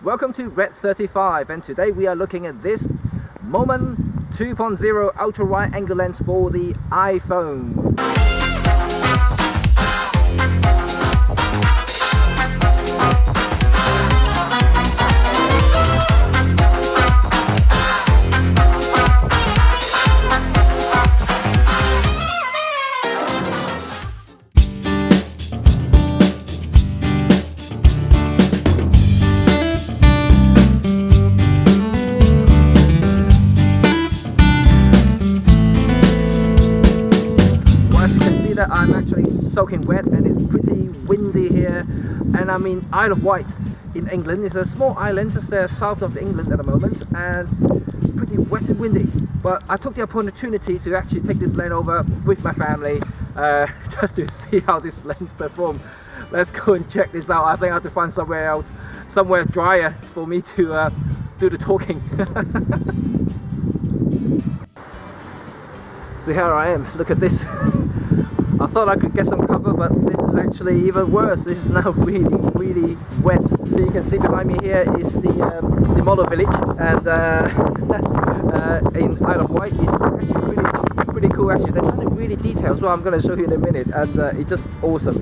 Welcome to Red5, and today we are looking at this Moment 2.0 ultra wide angle lens for the iPhone. I'm actually soaking wet and it's pretty windy here, and I'm in Isle of Wight in England. It's a small island just south of England at the moment, and pretty wet and windy. But I took the opportunity to actually take this lens over with my family just to see how this lens performs. Let's go and check this out. I think I have to find somewhere else, somewhere drier for me to do the talking. So here I am, look at this. I thought I could get some cover, but this is actually even worse. This is now really wet. You can see behind me here is the model village, and in Isle of Wight is actually pretty cool. Actually, they've done it really detailed. So I'm going to show you in a minute, and it's just awesome.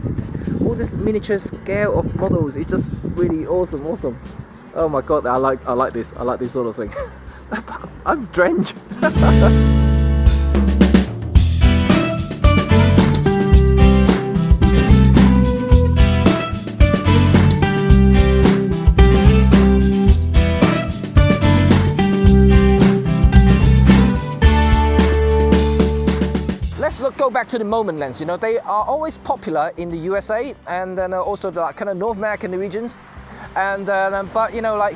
All this miniature scale of models. It's just really awesome. Oh my god, I like this. I like this sort of thing. I'm drenched. Go back to the Moment lens. You know, they are always popular in the USA and then also the kind of North American regions, and but you know, like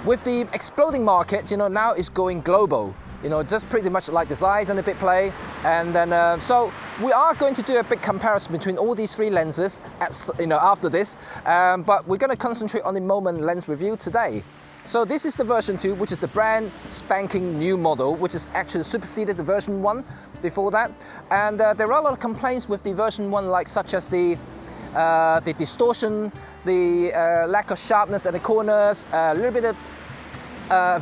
with the exploding market, you know, now it's going global. You know, just pretty much like the size and the bit play, and then so we are going to do a big comparison between all these three lenses after this, but we're going to concentrate on the Moment lens review today. So this is the version 2, which is the brand spanking new model, which is actually superseded the version 1 before that. And there are a lot of complaints with the version 1, like such as the distortion, the lack of sharpness at the corners, a little bit of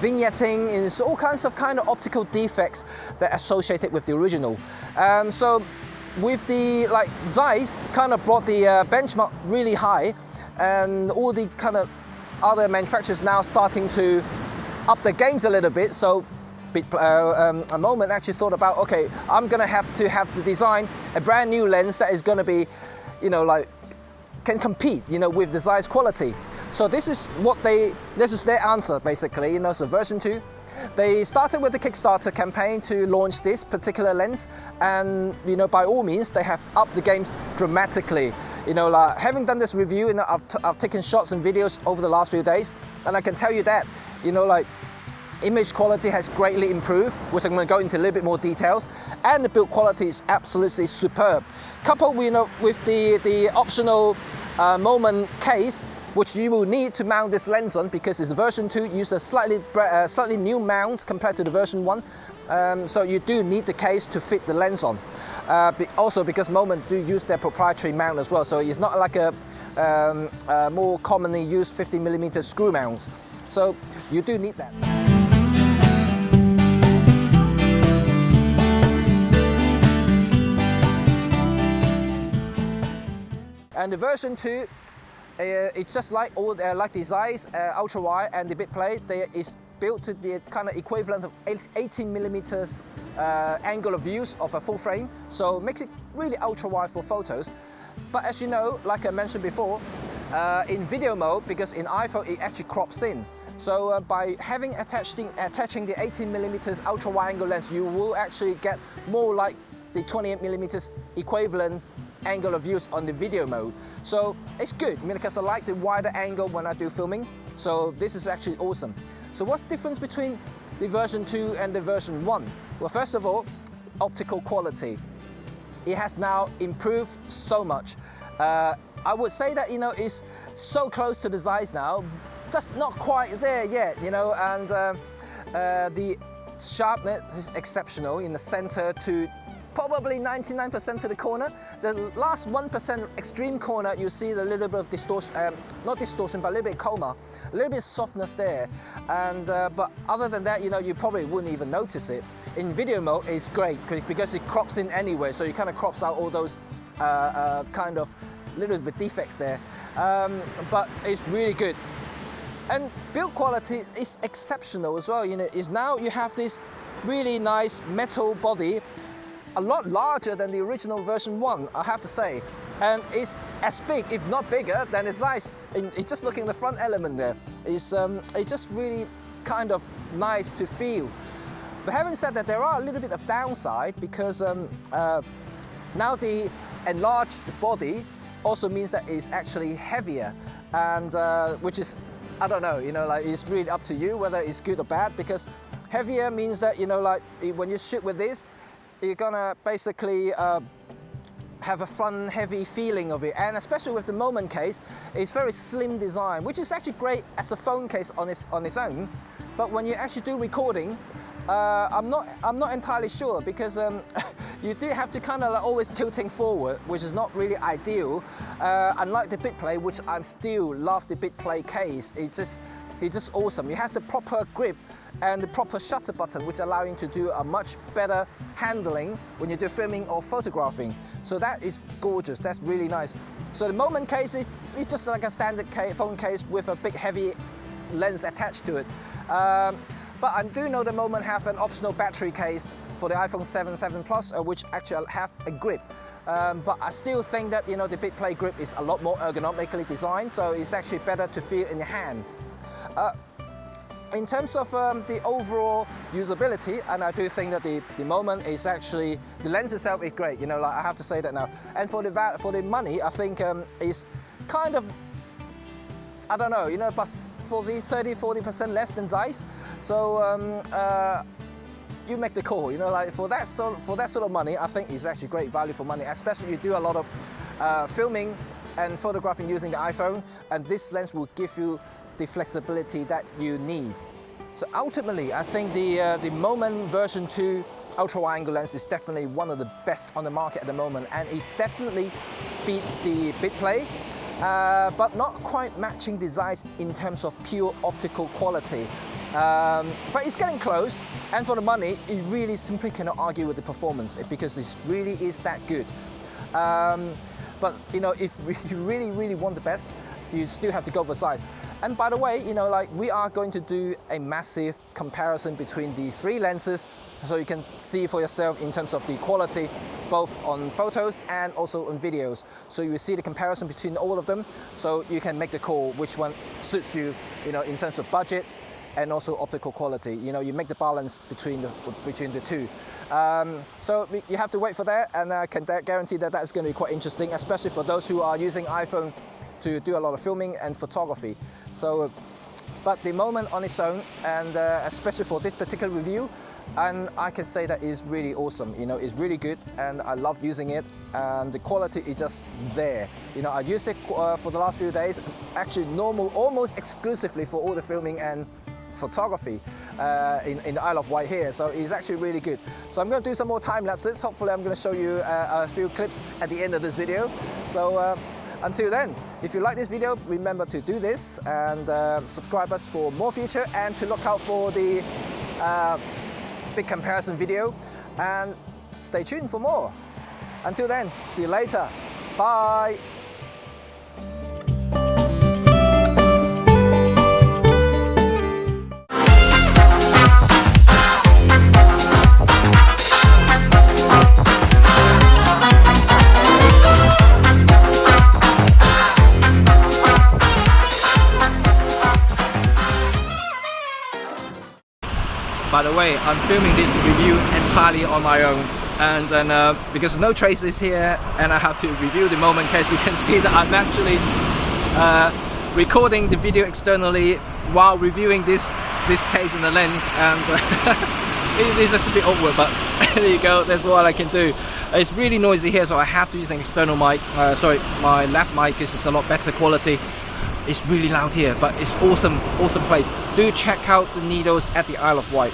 vignetting, and all kinds of optical defects that are associated with the original. So with the Zeiss kind of brought the benchmark really high, and all the other manufacturers now starting to up their games a little bit. So a Moment actually thought about, okay, I'm gonna have to design a brand new lens that is gonna be, can compete, with the Zeiss quality. So this is their answer basically. So version 2, they started with the Kickstarter campaign to launch this particular lens, and by all means they have upped the games dramatically. Having done this review, I've taken shots and videos over the last few days, and I can tell you that, image quality has greatly improved, which I'm going to go into a little bit more details, and the build quality is absolutely superb. Coupled with the optional Moment case, which you will need to mount this lens on, because it's version 2 uses slightly new mounts compared to the version 1, so you do need the case to fit the lens on. Also because Moment do use their proprietary mount as well, so it's not like a more commonly used 50mm screw mounts. So you do need that. And the version 2, it's just like all like the Zeiss ultra wide and the bit plate. They is built to the equivalent of 18mm angle of views of a full frame, so it makes it really ultra wide for photos. But as you know, like I mentioned before, in video mode, because in iPhone it actually crops in. So by attaching the 18mm ultra wide angle lens, you will actually get more like the 28mm equivalent angle of views on the video mode. So it's good, because I like the wider angle when I do filming. So this is actually awesome. So what's the difference between the version 2 and the version 1? Well, first of all, optical quality. It has now improved so much. I would say that it's so close to the Zeiss now, just not quite there yet. And the sharpness is exceptional in the center to probably 99% to the corner. The last 1% extreme corner, you see the little bit of distortion, not distortion, but a little bit coma, a little bit softness there. And but other than that, you know, you probably wouldn't even notice it. In video mode, it's great because it crops in anyway, so it kind of crops out all those kind of little bit defects there. But it's really good. And build quality is exceptional as well. You know, is now you have this really nice metal body, a lot larger than the original version 1, I have to say. And it's as big, if not bigger, than the size. It's just looking at the front element there. It's just really kind of nice to feel. But having said that, there are a little bit of downside because now the enlarged body also means that it's actually heavier, and which is, I don't know, you know, like it's really up to you whether it's good or bad, because heavier means that, you know, like when you shoot with this, you're gonna basically have a front heavy feeling of it, and especially with the moment case, it's very slim design, which is actually great as a phone case on its own. But when you actually do recording, I'm not entirely sure, because you do have to kind of like always tilting forward, which is not really ideal. Unlike the BitPlay, which I still love the BitPlay case, it's just awesome. It has the proper grip and the proper shutter button, which allow you to do a much better handling when you do filming or photographing. So that is gorgeous. That's really nice. So the moment case is just like a standard phone case with a big heavy lens attached to it. But I do know the moment have an optional battery case for the iPhone 7 Plus, which actually have a grip. But I still think that, you know, the BitPlay grip is a lot more ergonomically designed, so it's actually better to feel in your hand. In terms of the overall usability, and I do think that the moment is actually, the lens itself is great, you know, like I have to say that now. And for the money, I think is kind of, I don't know, you know, but for the 30–40% less than Zeiss. So you make the call, you know, like for that sort of money, I think it's actually great value for money, especially you do a lot of filming and photographing using the iPhone, and this lens will give you the flexibility that you need. So ultimately, I think the Moment version 2 ultra-wide-angle lens is definitely one of the best on the market at the moment, and it definitely beats the BitPlay, but not quite matching the Zeiss in terms of pure optical quality. But it's getting close, and for the money, you really simply cannot argue with the performance because it really is that good. But you know, if you really want the best, you still have to go for Zeiss. And by the way, you know, like we are going to do a massive comparison between these three lenses, so you can see for yourself in terms of the quality, both on photos and also on videos. So you will see the comparison between all of them, so you can make the call which one suits you, you know, in terms of budget and also optical quality. You know, you make the balance between the two. So you have to wait for that, and I can guarantee that that's going to be quite interesting, especially for those who are using iPhone to do a lot of filming and photography. So, but the Moment on its own, and especially for this particular review, and I can say that is really awesome. You know, it's really good, and I love using it, and the quality is just there. You know, I used it for the last few days, actually almost exclusively for all the filming and photography in the Isle of Wight here, so it's actually really good. So I'm going to do some more time lapses. Hopefully I'm going to show you a few clips at the end of this video. So until then, if you like this video, remember to do this and subscribe us for more future, and to look out for the big comparison video, and stay tuned for more. Until then, see you later. Bye. By the way, I'm filming this review entirely on my own, and then because no traces here, and I have to review the Moment case, you can see that I'm actually recording the video externally while reviewing this case and the lens, and it's just a bit awkward, but there you go, that's what I can do. It's really noisy here, so I have to use an external mic. Sorry, my left mic is a lot better quality. It's really loud here, but it's awesome place. Do check out the needles at the Isle of Wight.